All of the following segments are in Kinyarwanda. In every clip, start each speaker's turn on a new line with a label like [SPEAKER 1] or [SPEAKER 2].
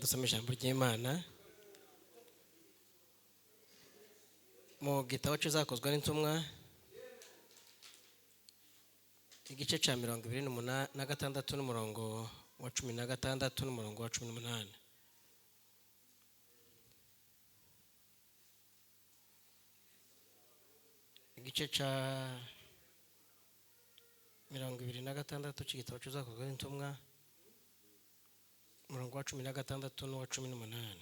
[SPEAKER 1] Dusome ijambo ry'Imana mu gitabo cy'Izakozwe n'Intumwa igice cya 26 n'umurongo wa 16 n'umurongo wa 18. Igice cya 26 cy'igitabo cy'Izakozwe n'Intumwa umurongo wa 16 n'uwa 18.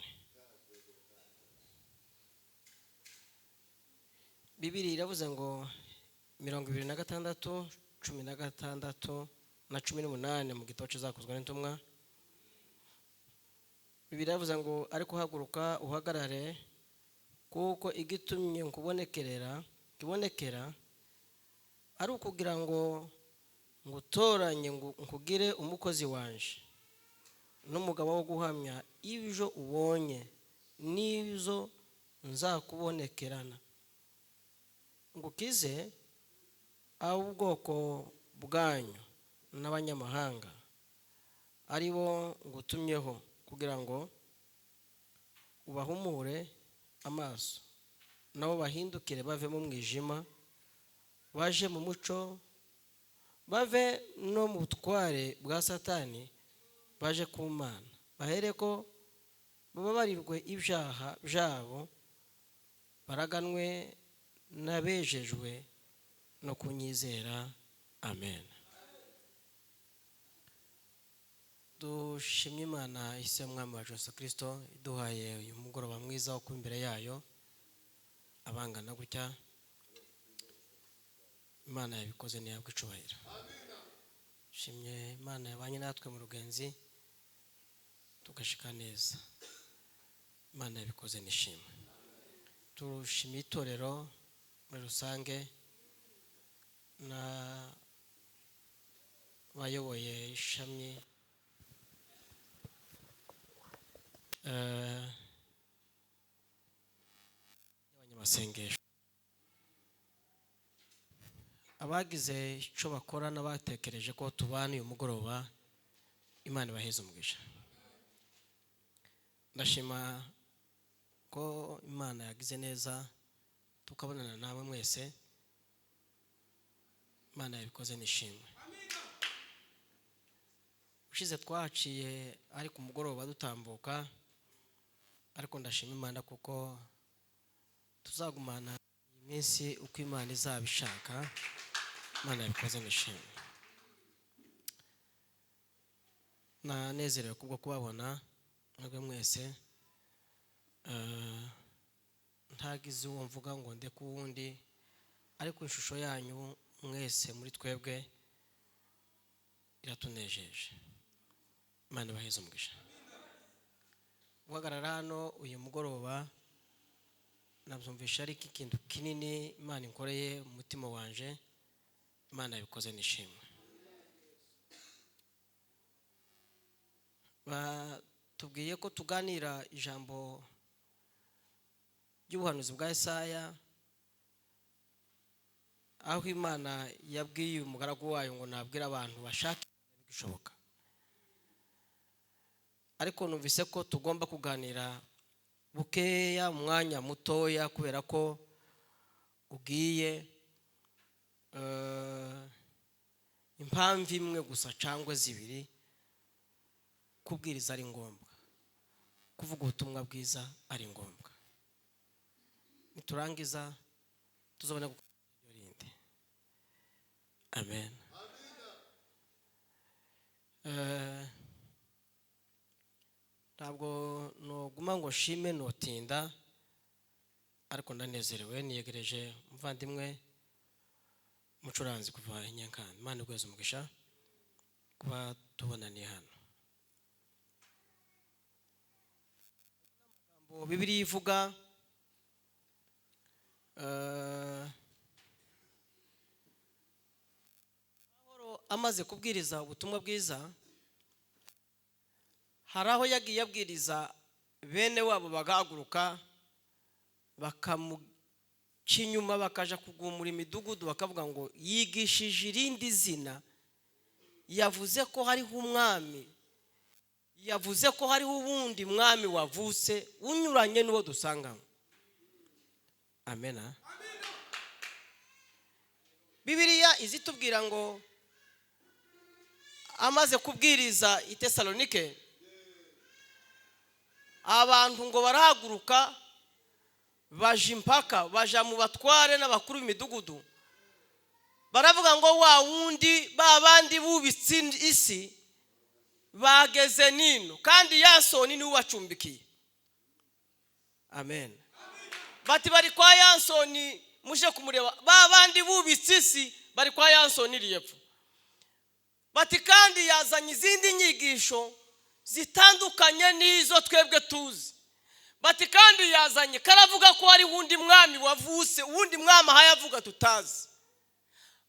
[SPEAKER 1] Bibiliya iravuze ngo 26, 16 na 18 mu gitabo cy'Izakozwe n'Intumwa. Bibiliya iravuze ngo ariko haguruka uhagarare kuko igitumye kibonekera ari ukugira ngo ngutoranye nkugire umukozi wanje n'umugabo wo guhamya ibyo ubonye n'izo nzakubonekerana, ngukize ab'ubwoko bwanyu n'abanyamahanga ari bo ngutumyeho kugira ngo ubahumure amaso nabo bahindukire bave mu mwijima baje mu muco, bave no mu butware bwa Satani baje ku Mana, bahereko bababarirwe ibyaha byabo baraganwe n'abejejwe no kunyizera. Amen. Dushimye Imana ise mwami wa Yesu Kristo iduhaye uyu mugoroba mwiza wo kuba imbere yayo abangana gutya. Imana yabikoze niyabwe icubahiro. Shimye Imana yabanye natwe mu rugenzi tugashika neza. Imana yabikoze nishimwe. Turushimye itorero muri rusange na bayoboye ishami y'abanyamasengesho, abagize icyo bakora n'abatekereje ko tubana uyu mugoroba. Imana ibaheze umugisha. Ndashima ko Imana yagize neza tukabonana nawe mwese. Imana yabikoze nishimwe. Ushize twaciye ari ku mugoroba dutambuka, ariko ndashima Imana kuko tuzagumana iminsi uko Imana izabishaka. Imana yabikoze nishimwe. Nanezerewe kubwo kubabona mwebwe mwese. Ntagize uwo mvuga ngo ndeke uwundi, ariko ishusho yanyu mwese muri twebwe iratunejeje. Imana ibaheze umugisha. Guhagarara hano uyu mugoroba nabyumvisha ari ikintu kinini Imana inkoreye mu mutima wanje. Imana yabikoze nishimwe. Batubwiye ko tuganira ijambo ry'ubuhanuzi bwa Yesaya, aho Imana yabwiye umugaragu wayo ngo nabwire abantu bashaka bishoboka. Ariko numvise ko tugomba kuganira bukeya umwanya mutoya kubera ko ugiye impamvu imwe gusa cyangwa zibiri. Kubwiriza ari ngombwa, kuvuga ubutumwa bwiza ari ngombwa. Niturangiza tuzabona gukorera. Amen. Ntabwo noguma ngo shime notinda, ariko ndanezerewe. Niyegereje umuvandimwe umucuranzi kuva Nyankani. Imana igweze umugisha kuba tubonaniye hano. Bibiliya ivuga amaze kubwiriza ubutumwa bwiza, hari aho yagiye abwiriza bene wabo bagahaguruka bakamuca inyuma bakaja kugumura imidugudu bakavuga ngo yigishije irindi zina, yavuze ko hariho umwami yavuze ko hariho ubundi mwami wavutse unyuranye n'uwo dusangamo. Amena. Bibiliya izitubwira ngo amaze kubwiriza i Tesalonike, abantu ngo barahaguruka baje impaka, baja mu batware n'abakuru b'imidugudu, baravuga ngo wa wundi babandi bubitse isi bageze nino, kandi Yansoni ni ubacumbikiye. Amen. Bati bari kwa Yansoni, muje kumureba, babandi bubitse isi bari kwa Yansoni riyepfo. Bati kandi yazanye izindi nyigisho zitandukanye n'izo twebwe tuzi. Bati kandi yazanye karavuga ko ari wundi mwami wavutse, wundi mwami hayavuga tutazi.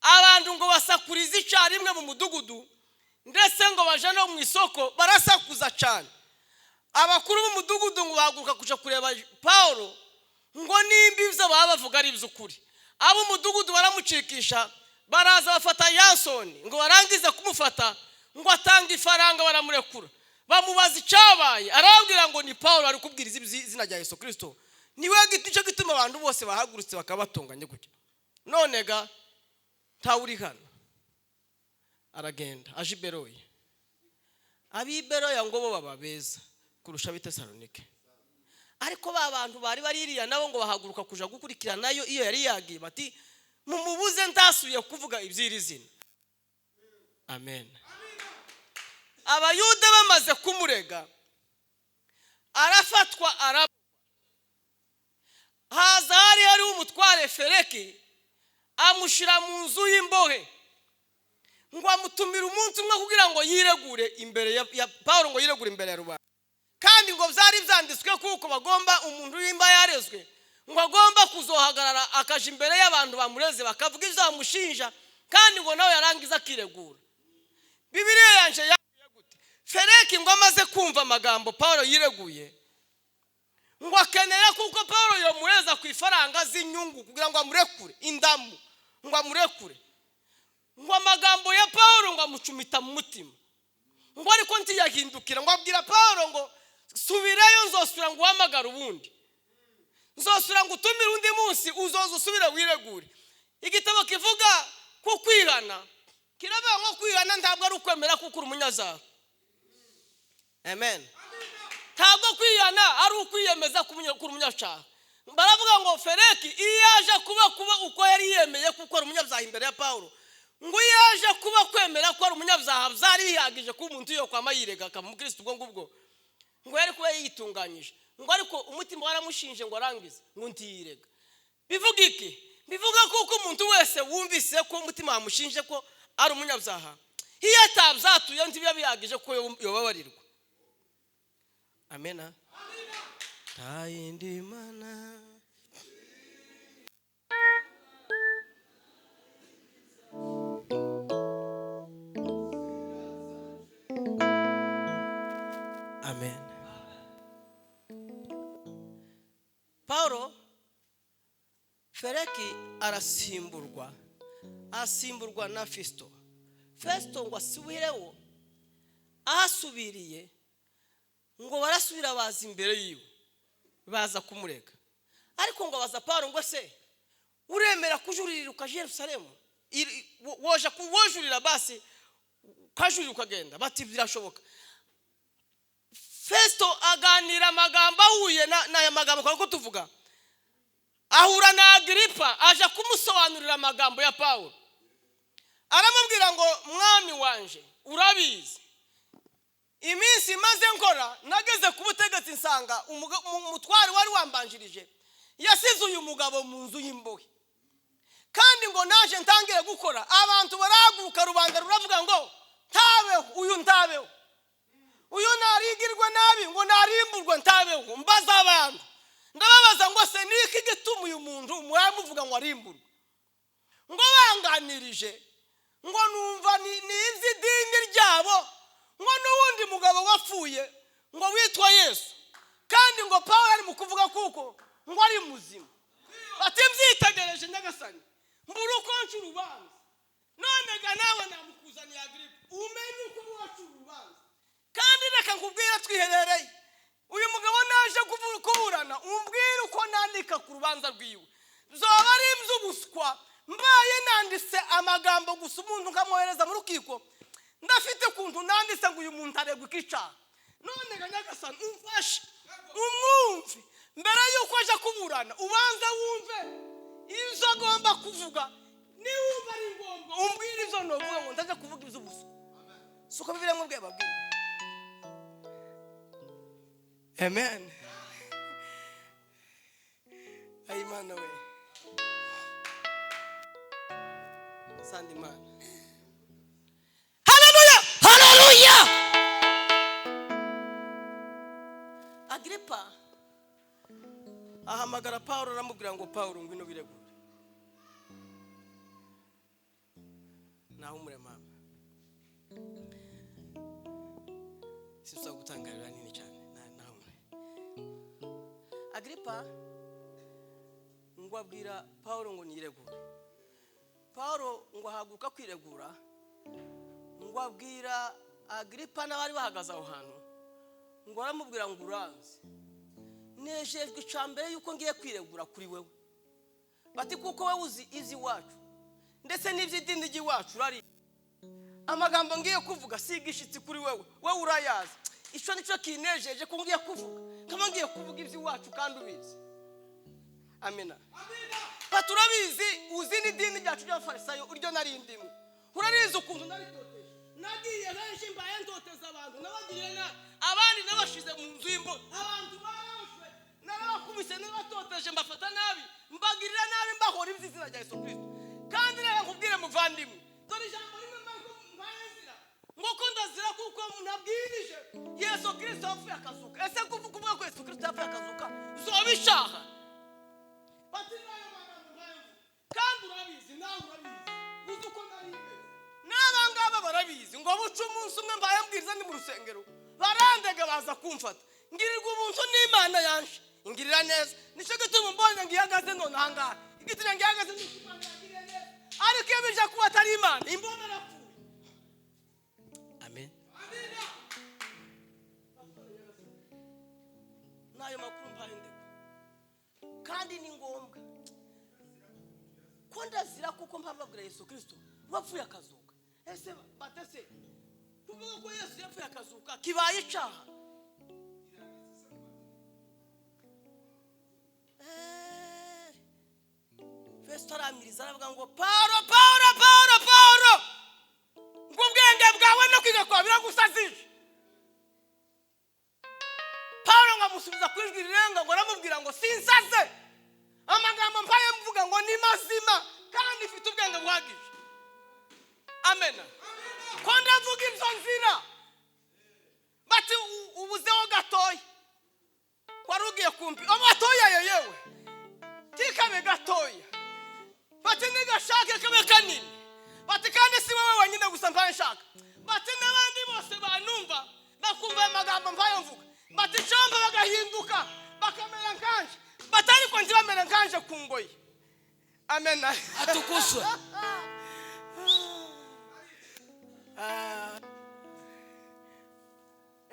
[SPEAKER 1] Abantu ngo basakuriza icyarimwe mu mudugudu, ndetse ngo baje no mu isoko barasakuza cyane. Abakuru b'umudugudu ngo bahaguruka kuja kureba Paulo, ngo nimba ivyo baba bavuga ari ivy'ukuri. Abo umudugudu baramucikisha, baraza bafata Yansoni, ngo barangize kumufata, ngo atanga ifaranga baramurekura. Bamubaza icyabaye, arabwira ngo ni Paulo ari kubwiriza izina rya Yesu Kristo. Niwe giti cyo gituma abantu bose bahagurutse bakabatonganye gutya. None ga ntawuri hano. Aragenda aje i Beroya. Abi Beroya ngo bo baba beza kurusha ab'i Tesalonike. Ariko ba bantu bari baririya nabo ngo bahaguruka kuja gukurikira nayo iyo yari yagiye, bati mumubuze ntasubiye kuvuga iby'iri zina. Amen. Abayuda bamaze kumurega, arafatwa araba. Haza hari umutware Feliki, amushira mu nzu y'imbohe, ngo amutumira umunsi umwe kugira ngo yiregure imbere ya Paulo, ngo yiregure imbere ya rubanda. Kandi ngo byari byanditswe kuko bagomba umuntu w'imba yarezwe, ngo agomba kuzohagarara akaje imbere y'abantu bamureze bakavuga ivyo bamushinja, kandi ngo nawe yarangiza akiregura. Bibiliya yanje yavuye gute? Feliki ngo amaze kumva amagambo Paulo yireguye, ngo akenera kuko Paulo yomureza ku ifaranga z'inyungu kugira ngo amurekure indamu, ngo amurekure. Ngo amagambo ya Paulo ngo amucumita mu mutima, ngo ariko ntiyahindukira, ngo abwira Paulo ngo subirayo, nzosubira ngo uhamagara ubundi, nzosubira ngo utumire undi munsi uzoza usubira wiregure. Igitabo kivuga ko kwihana, kiravuga ngo kwihana ntabwo ari ukwemera kuko uri umunyazaha. Amen. Ntabwo kwihana ari ukwiyemeza kuri umunyacyaha. Baravuga ngo Feliki iyo yaje kuba uko yari yemeye kuko ari umunyabyaha imbere ya Paulo, ngo yaje kuba kwemera ko ari umunyabyaha byari bihagije ko umuntu yo kwama yirega akamukristo ubwo ngubwo, ngo yari kuba yitunganyije. Ngo ariko umutima waramushinje ngo arangize ngo ntiyirega. Bivuga iki? Bivuga kuko umuntu wese wumvise ko umutima wamushinje ko ari umunyabyaha, iyo atabyatuye ntibiba bihagije ko yobabarirwa. Amena. Tayindi mana. Amen. Paulo Feliki arasimburwa na Festo. Festo ngo asubireho, ahasubiriye ngo barasubira baza imbere yiwe, baza kumurega. Ariko ngo baza Paulo ngo se uremera kujuririra ukaje Yerusalemu, woja kuwojurira basi kajurira ukagenda? Bati birashoboka. Festo aganira amagambo ahuye na magambo kwa kutuvuga, ahura na Agripa aje kumusobanurira amagambo ya Paulo. Aramubwira ngo mwami wanje urabizi iminsi maze nkora nageze ku butegetsi nsanga umutwari wari wambanjirije yasize uyu mugabo mu nzu y'imbohe, kandi ngo naje ntangire gukora abantu barahaguruka, rubanda ruravuga ngo ntabeho uyu, ntabeho uyu, narigirwa nabi ngo narimburwe ntabeho. Mbaza abantu ndababaza ngo se niki gituma uyu muntu muramuvuga ngo arimburwe? Ngo banganirije ngo numva ni izidini ryabo, ngo n'uwundi mugabo wapfuye ngo witwa Yesu, kandi ngo Paulo ari mu kuvuga kuko ngo ari muzima. Bati mbyitegereje nyagasani mbura uko nca urubanza, none ga nawe namukuzaniye Agripa umenye uko wacu urubanza. kandi reka nkubwira twiherereye uyu mugabo naje kuburana umbwire uko nandika ku rubanza rwiwe zoba ari iby'ubuswa mbaye nanditse amagambo gusa umuntu nkamwohereza mu rukiko ndafite kuntu nanditse ngo uyu muntu aregwa ikicaha none Nyagasani umfashe umwumve mbere yuko aje kuburana ubanza wumve izo agomba kuvuga niwumva ari ngombwa umbwire ibyo novuga ngo ndaje kuvuga iby'ubuswa suko bibire mu bweba bwiwe. Amen. Ayimana we. Sandi man. Hallelujah.
[SPEAKER 2] Hallelujah.
[SPEAKER 1] Agripa ahamagara Paulo aramubwira ngo Paulo ngwino biregure. Naho murema. Sisa gutangarira nini cyane. Agripa ngo abwira Paulo ngo niregure. Paulo ngo ahaguruka kwiregura ngo abwira Agripa n'abari bahagaze aho hantu ngo aramubwira ngo uranze nejejwe icambere yuko ngiye kwiregura kuri wewe bati kuko wewe uzi izi wacu ndetse n'ivy'idini ry'iwacu rari amagambo ngiye kuvuga sigishitsi kuri wewe urayazi ico nico kinejeje ko ngiye kuvuga kama ngiye kuvuga ivy'iwacu kandi ubizi. Amina. Paturabizi uzi n'idini ryacu ry'abafarisayo uryo nari ndimo urarizi ukuntu nari toteje nagiye benshi mbaye ntoteza abantu nabagirira abandi nabashize mu nzu y'imbo abantu barashwe narabakubise n'abatoteje mbafata nabi mbagirira nabi mbahora iby'izina rya Yesu Kristo kandi rero nkubwire muvandimwe dore ijambo rimwe mbayezira ngoko ndazira kuko nabwirije Yesu Kristo yapfuye akazuka ese kuvuga ko Yesu Kristo yapfuye akazuka zobishaha batinayo magambo kandi urabizi nawe urabizi uzi uko nari n'abangaba barabizi ngo buce umunsi umwe mbaye mbwiriza ni mu rusengero barandega baza kumfata ngirirwa ubuntu n'Imana yanje ingirira neza nico gituma mbonye ngiyagaze none ahangaha igitira ngiyagaze n'Imana yagiriye neza ariko iyo bija kuba atari Imana imbona rapfuye. Amen. Amina. Nayo makuru mbaye ndeko kandi ni ngombwa ko ndazira kuko mpamagura Yesu Kristo wapfuye akazuka ese batese kuvuga ko Yesu yapfuye akazuka kibaye icaha Festo aramiriza aravuga ngo Paulo ngo ubwenge bwawe no kwiga kwa biragusazije Paulo ngamusubiza kwijwi rirenga ngo aramubwira ngo sinsaze amagambo mpaye mvuga ngo ni mazima kandi ifite ubwenge buhagije. Amen. Ko ndavuga ibyo nzira bati ubuzeho gatoya warugiye kumpi abatoya yewe tikabe gatoya bati nigashake kabe kanini bati kandi si wowe wenyine gusa mpaye nshaka bati n'abandi bose banumva bakumva amagambo mpaye mvuga bati cyamba bagahinduka bakamera nkanje batari ko nzi bamera nkanje ku ngoyi. Amen.
[SPEAKER 2] Atukuzwe.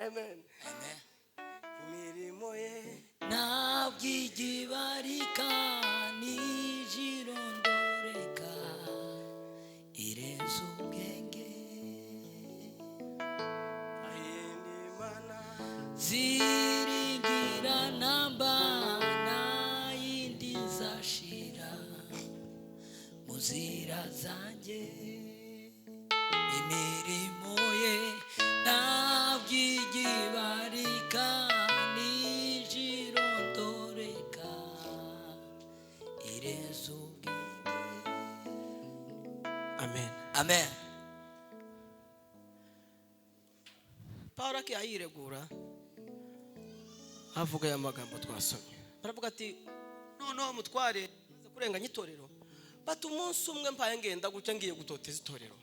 [SPEAKER 1] Amen.
[SPEAKER 2] Amen.
[SPEAKER 1] Imirimo ye
[SPEAKER 2] nabyigibarika nijirondoreka irenze ubwenge
[SPEAKER 1] ahindi Imana
[SPEAKER 2] ziringira namba yindi zashira muzira zanjye imirimo ye nabyigibarika nijirondoreka irenze ubwenge.
[SPEAKER 1] Amen.
[SPEAKER 2] Amen.
[SPEAKER 1] Paulo akiyiregura avuga aya magambo twasomye baravuga ati noneho mutware maze kurenganya itorero bati umunsi umwe mpaye ngenda guca ngiye gutoteza itorero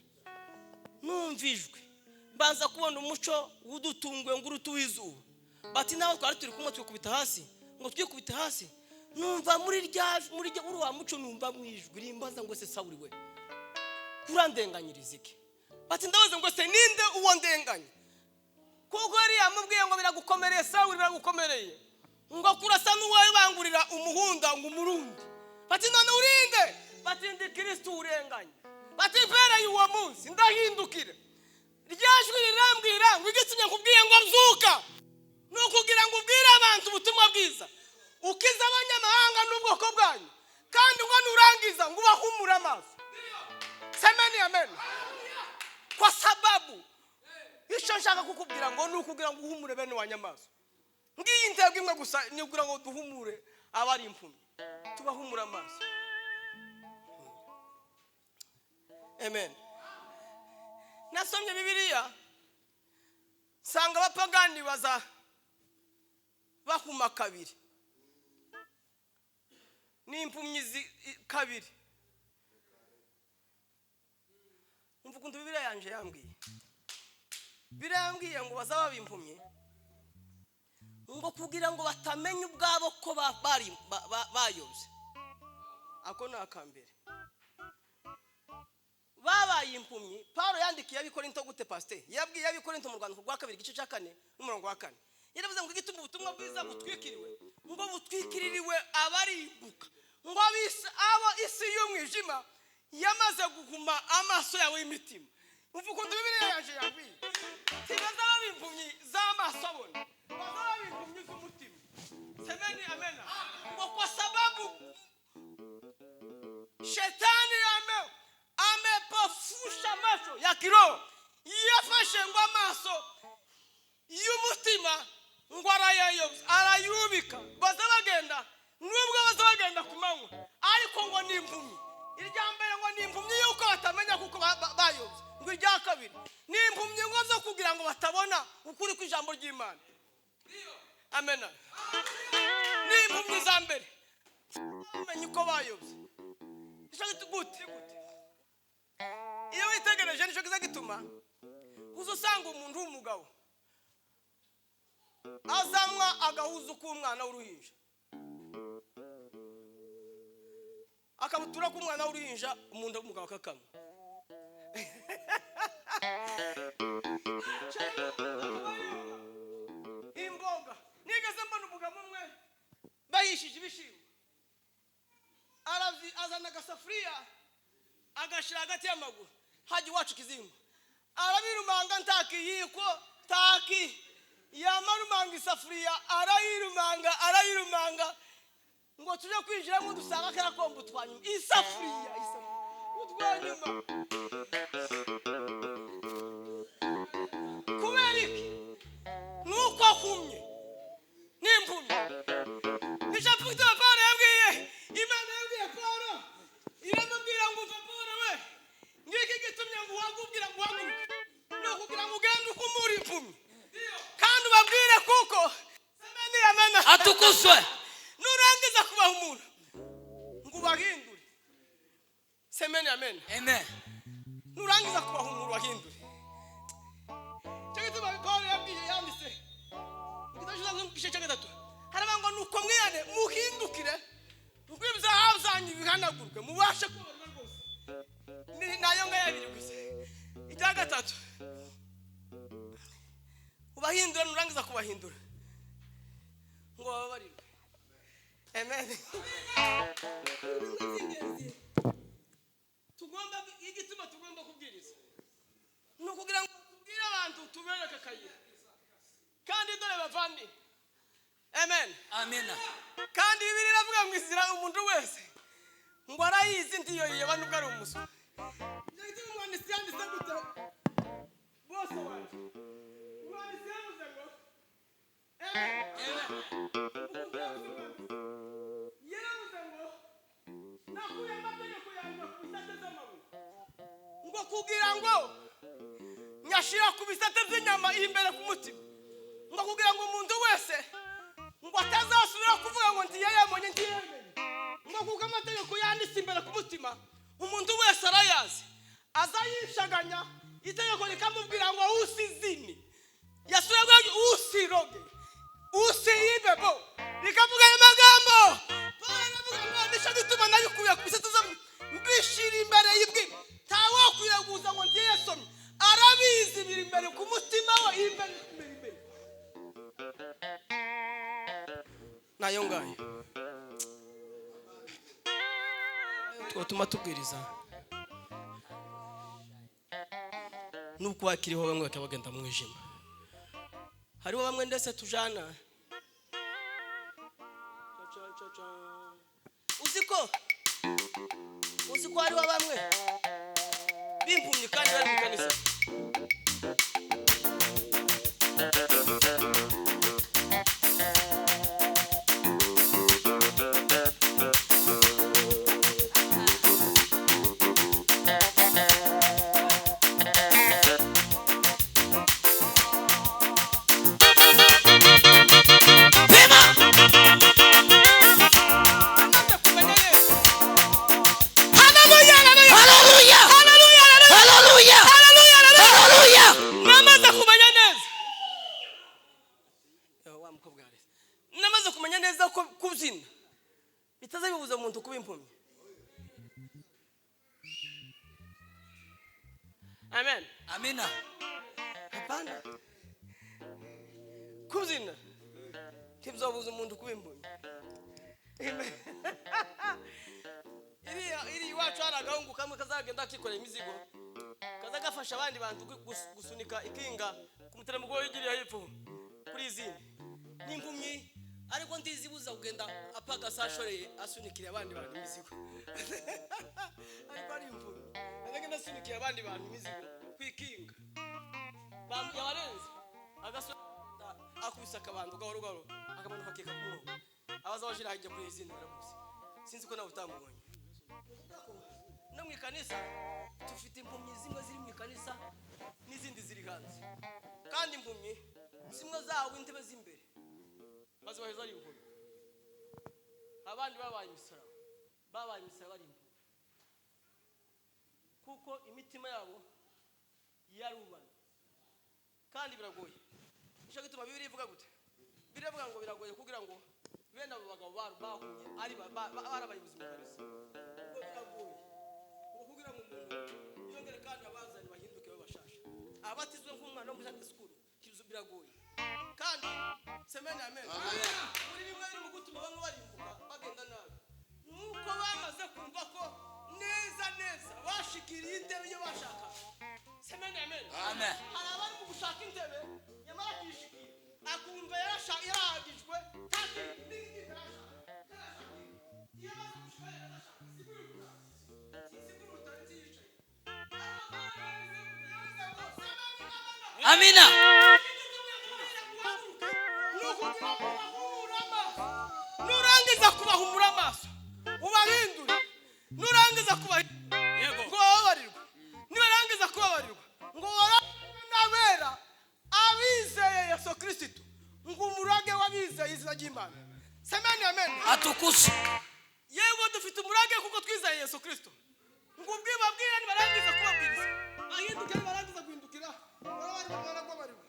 [SPEAKER 1] numvijwe mbanza kubona umuco wudutungwe ngo urutuwizuba bati nawe twari turi kumwe twikubita hasi ngo twikubite hasi numva muri uri wa muco numva mwijwi rimbaza ngo se Sawuli we urandenganyiriza iki bati ndabaza ngo se ninde uwo ndenganya kuko yari yamubwiye ngo biragukomereye Sawuli biragukomereye ngo kurasa n'uwawe bangurira umuhunda ngo umurundi bati none urinde bati ndi Kristo urenganye bati mpereye uwo munsi ndahindukire ryajwi rirambwira ngo igitumye nkubwiye ngo mzuka nukugira ngo ubwire abantu ubutumwa bwiza ukiza abanyamahanga n'ubwoko bwanyu kandi ngo nurangiza ngo ubahumure amaso semeni amen kwa sababu icyo nshaka kukubwira ngo nukugira ngo uhumure bene wanyamaso ngiyi intego imwe gusa ni kugira ngo duhumure abari impumyi tubahumura amaso amen. Nasomye Bibiliya sanga abapagani baza bahuma kabiri n'impumyi kabiri umva ukuntu Bibiliya yanje yambwiye birambwiye ngo bazaba bimpumye ngo kugira ngo batamenye ubwabo ko bayobye ako nakambere babaye impumyi. Paulo yandikiye abikorinto gute pastor yabwiye abikorinto mu Rwanda rwa 2 igice cya 4 n'umurongo wa 4 yaravuze ngo igituma ubutumwa bwiza butwikiriwe ngo butwikiririwe abarimbuka ngo abo isi y'umwijima yamaze guhuma amaso yawe y'imitima. Umva ukuntu Bibiliya yanje yabwiye tibazaba bimpumyi z'amaso abona bazaba bimpumyi z'umutima semeni amena ngo kwa sababu shetani amepofusha macho ya kiroho yafashe ngo amaso y'umutima ngo arayubika bazabagenda nubwo bazabagenda kumanywa ariko ngo ni impumyi. Irya mbere ngo ni impumyi yuko batamenya kuko bayobye ngo irya kabiri ni impumyi ngo zo kugira ngo batabona ukuri kw'ijambo ry'Imana. Amen. Ni impumyi za mbere umenye uko bayobye ishaka gute iyo witegereje nicyo kiza gituma uzusanga umuntu w'umugabo azamwa agahuza k'umwana w'uruhinja akabutura k'umwana w'uruhinja umuntu w'umugabo akakamwa imboga nigeze mbona umugabo umwe bayishije ibishimbo azana agasafuriya agashira hagati y'amaguru haji wacu kizingo arabirumanga ntakiyiko taki yamarumanga isafuriya arayirumanga ngo tuje kwinjira mu dusanga karakombo twanyuma isafuriya utwanyuma kubera iki nuko akumye n'impumyi nishapfite Paulo yabwiye Imana yabwiye Paulo iramubwira ngo Paulo we ngiki gitumye ngo wagubwira ngo waguruke no kugira ngo ugende ukumura impumyi kandi ubabwire kuko semeni amena
[SPEAKER 2] atukuzwe
[SPEAKER 1] nurangiza kubahumura ngo ubahindure semeni amena
[SPEAKER 2] amen.
[SPEAKER 1] nurangiza kubahumura ubahindure cyangwa Paulo yabwiye yanditse igitashyize mu gice cya 3 harabango nuko mwiyane muhindukire ubwibza hazanye bihanagurwe mubashe kubona rwose ni nayo ngayabiri gusa ijya 3 ubahindura nurangiza kubahindura ngo babarirwe. Amen. Tugomba igituma tugomba kubwiriza no kugira ngo tubwire abantu tubereke akayira kandi dore bavandi. Amen.
[SPEAKER 2] Amina.
[SPEAKER 1] Kandi Bibiliya iravuga ngo izira umuntu wese ngo arayizi ndiyo yeba nubwo ari umuswa. Nigeze umwanditsi yanditse gute bose wanje umwanditsi yavuze ngo yaravuze ngo nakuye amategeko yanjye ku bisate z'amabuye ngo kugira ngo nyashira ku bisate z'inyama imbere ku mutima ngo kugira ngo umuntu wese ngo atazasubira kuvuga ngo ndiyeyemonye ngo kuko amategeko yanditse imbere ku mutima umuntu wese arayazi azayishaganya itegeko rikamubwira ngo usizini yasubira ngo usiroge usiyibebo rikavuga amagambo baravuga ngo nisho gituma nabikuye ku bisate zo mbishira imbere y'ibwi tawo kuyaguza ngo ndiyesomye arabizi biri imbere ku mutima we imbere nayo ngayo twatuma tubwiriza nuko wakiriho bamwe bakabagenda mu mwijima. Hariho bamwe ndetse tujana uziko hariho bamwe bimpumye kandi bari mu kanisa. Namaze kumenya neza ko kubyina bitazabibuza umuntu kuba impumyi. Amen.
[SPEAKER 2] Amina.
[SPEAKER 1] Hapana. Kubyina ntibizabuza umuntu kuba impumyi. Amen. Iri iwacu hari agahungu kamwe kazagenda akikorera imizigo, kazagafasha abandi bantu gusunika ikinga ku mutera mugo yigiriye hepfo kuri izindi n'impumyi, ariko ntizibuza kugenda apaga sashoreye asunikira abandi bantu imizigo. Ariko ari impumyi agenda asunikira abandi bantu imizigo kwikinga yabarenze akubisa akabantu gahoro gahoro akamanuka akeka kumwo abaza bashira hajya kuri izindi baramuzi. Sinzi ko nawe utamubonye. No mu kanisa tufite impumyi zimwe ziri mu kanisa n'izindi ziri hanze, kandi impumyi zimwe zawe intebe z'imbere bazi baheza ari impumyi, abandi babaye imisaraba bari impumyi kuko imitima yabo yarubana. Kandi biragoye nicyo gituma Bibiliya ivuga gute, biravuga ngo biragoye kugira ngo bene abo bagabo bahumye ari barabayobozi mu kanisa. Kugira ngo umuntu yongere kandi abazani bahinduke babashasha, abatizwe nk'umwana wo muri Sunday school kizo biragoye. Kandi semene amen. Muri bimwe biri mu gutuma bamwe barimbuka bagenda nabi, nuko bamaze kumva ko neza bashikiriye intebe yo bashaka. Semene amen. Amen. Hari abari mu gushaka intebe yamara kwishikira akumva yarahagijwe kandi n'indi yarashaka
[SPEAKER 2] Amina.
[SPEAKER 1] Nurangiza kubahumura amaso ubahindure, nurangiza kubahindura yego ngo babarirwa, nibarangiza kubabarirwa ngo barabera abizeye Yesu Kristo, ngo umurage wabizeye izina ry'Imana. Semeni amen.
[SPEAKER 2] Atukuze.
[SPEAKER 1] Yego dufite umurage kuko twizeye Yesu Kristo, ngo ubwibabwira nibarangiza kubabwiriza bahinduke, nibarangiza guhindukira barabarirwa.